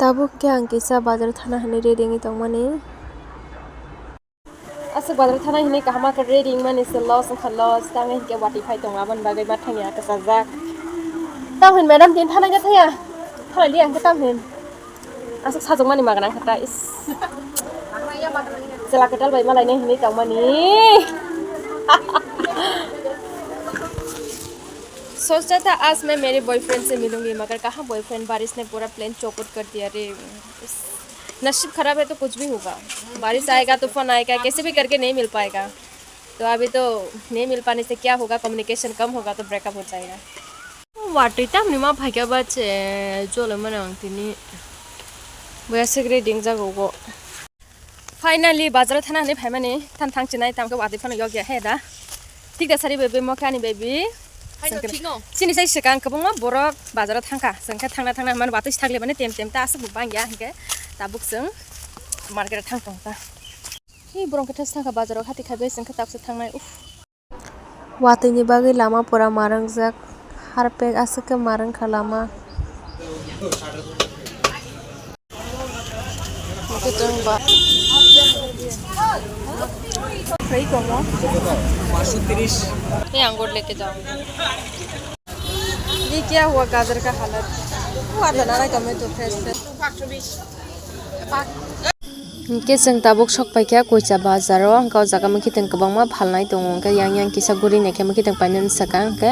Tabu kya ang kisa bazar thana hane reading itong mani. Asuk bazar thana hane kahama ka reading mani se loss ang khalos tang ke wati phai tong aban bagai ba thangya ka sajak. Tam hin madam tin thana ga thaya. Thana li ang ka tam hin. Asuk sajong mani magana khata is. Sela ketal bai malai ne hine tong mani. सोचा था आज मैं मेरे boyfriend से मिलूंगी मगर कहाँ boyfriend बारिश ने पूरा प्लान चौपट कर दिया रे नसीब खराब है तो कुछ भी होगा बारिश आएगा तूफान आएगा कैसे भी करके नहीं मिल पाएगा तो अभी तो नहीं मिल पाने से क्या होगा कम्युनिकेशन कम होगा तो ब्रेकअप हो जाएगा वाटी तम निमा भाग्य बाचे जो ले मने अंतिनी वैसे ग्रेडिंग जागो फाइनली बाजार थाना ने फाइमाने थान थांग चिनाय तामको वाटी फन यो गया है दा ठीक दा सारी बेबी मखानी baby Sini saya sekarang kebunga borok bazar tangka, sengke tangna mana batu istagli mana tem ta asal bubang ya hingga tabuk seng market tang tong ta. Ini borong kita tangka bazar hati kabe sengke tabuk tangna Watu ini bagi lama pura marang zak harpe asal ke marang kalama. Kita coba. Fry करो 530 ये अंगूर लेके जाओ ये क्या हुआ गाजर का हालत हुआ बनाना कमे तो फ्रेश इनके संग ताबुक शक पाइया कोई चा बाजारो अंका जागा में कितन कबांग मा फालनाय दङ अंका yang किसा गुरी नेके में कितन पाइन सका अंका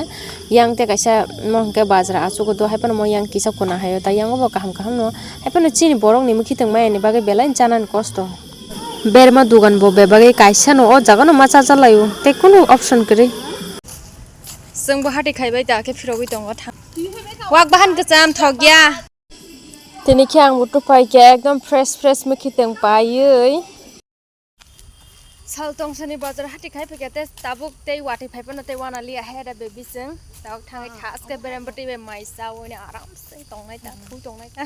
yang ते कैसा मंके बाजार आसु को दो हाइपन म yang किसा कोना हायो ता yang बो कहम नो हाइपन चिनि बोरंग नि कितन माय नि बागे बेलाइन जानान कष्ट बेरमा दुकान बो बेबागे कायसा न ओ जागा न माचा चलायो ते कुनु ऑप्शन करे जों बहाटे खाइबाय दाके फिरगै दङ था वाक बहान गजाम थगया तेनिखे आं बुटु पाइके एकदम फ्रेश मखितों पायै सालतंसनि बाजार हाटे खाइ फैके ताबुक ते वाटे फाइपन ते वानालि आहेदा बेबिजों दाव थाङै खासके बेरामबटि बे माइसा ओइने आरामसे दंनाय ता थु दंनाय ता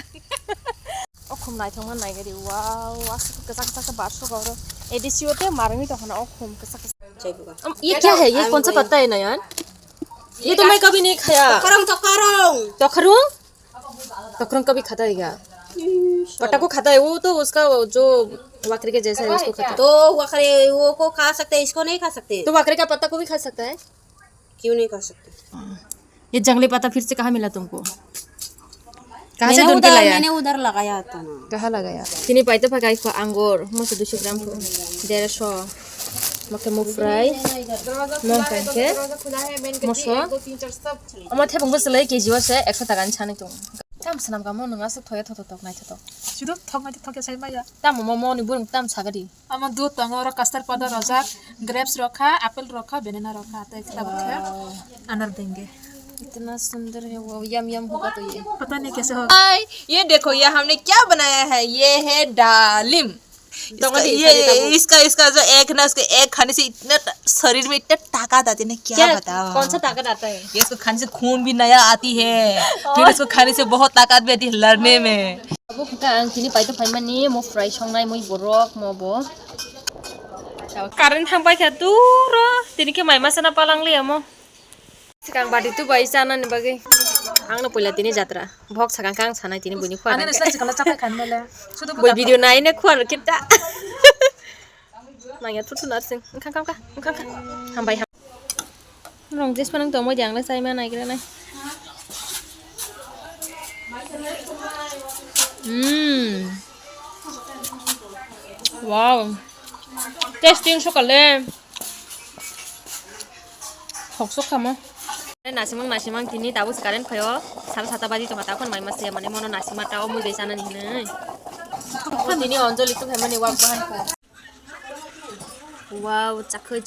ओखम नायथंमान नायगरि वाव आसु कसा बासु गौर एडिसियोते मारंगि तखना ओखम कसा ये क्या है ये कौन सा पत्ता है नयन ये तो मैं कभी नहीं खाया तखरंग कभी खाता है क्या पट्टा को खाता है वो तो उसका जो बकरी के जैसा है उसको खाता है तो बकरी वो को खा सकते हैं इसको नहीं खा सकते तो बकरी का पत्ता को भी खा सकता है क्यों नहीं खा सकते ये जंगली पत्ता फिर से कहाँ मिला तुमको कहाँ से ढूंढ के लाया मैंने उधर लगाया था ना कहाँ लगाया sini paite pakai ko anggur masuk 200 gram ko 150 make mo fry mo kanke moso ama thebong boslai kg wase 100 taka ni chani tung tam sanam gamo nanga sok thoya tok nai thot sido thok nai thok sai maya tam momo ni burung tam sagari ama dud tangora custard powder rojak grapes रखा apple रखा banana रखा तो एक तब अनार देंगे इतना सुंदर है वो यम होगा तो ये पता नहीं कैसे होगा ये देखो ये हमने क्या बनाया है ये है डालिम तो इसका जो एक ना उसके एक खाने से इतना शरीर में इतना ताकत आती है ना क्या बताओ कौन सा ताकत आता है ये इसको खाने से खून भी नया आती है फिर इसको खाने से बहुत ताकत भी आती है लड़ने में अब का अंकिनी पाई तो फाइमानी मो फ्राई संनाय मो बोरक मोबो कारण थांबाय खा दूर तिनिके माइमा सना पालांले मो सिगां बादि तु बाय जाना नि बागै आंनो पहिला तिनि जात्रा भक सागां कां सानाय तिनि बयनि खुआ आने सनसे कला चापाय खानबले सुदु बय भिडियो नायने खुआर किता नाया थुथु नारसिं ओंखां हामबाय रंग जेस पनंग तो मोय आंनो सायमा नायग्रा नाय वाव टेस्टिंग सकले हकसक खामो नासिमां तिनी दाबो कारेन्ट खयो 7:30 बाजी तो माता कोन माइ मासे माने मनो नासिमा टाओ मुइ बेसाना नि तिनी अंजलि तो माने वाक बहन वाव चखोय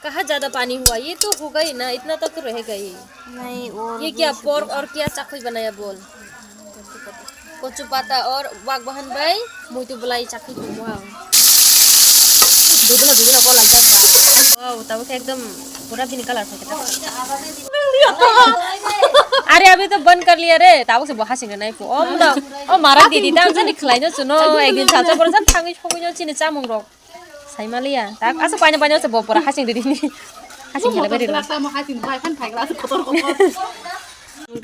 कहाँ ज्यादा पानी हुआ ये तो होगा ही ना इतना तक तो रहेगा ही नहीं और ये क्या पोर्क और क्या चखोय बनाया बोल कचु पाता और वाक बहन भाई मुइ तो बुलाई चखोय वाव दुगला को लगता है वाव तब एकदम पूरा भी निकल आता है अरे अभी तो बंद कर लिया रे ताबो से बहासिंग नहीं को ओ मारा दीदी ता जनि खलाइनो सुनो एक दिन साचा पर जन थाङै सगैनो चिनि चामुं रक साइमालिया ता आसा पाइनो से बपर हासिंग दीदी नि हासिंग खेला बेरे ला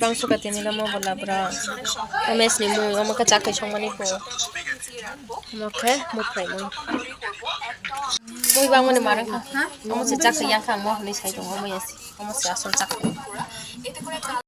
bang suka tini na mo bola bra ames ni mo amo ka chak song mani ko mo ke mo pray mo bang mo ni marang ka amo se chak yang ka mo ni sai dong mo yasi amo se asol chak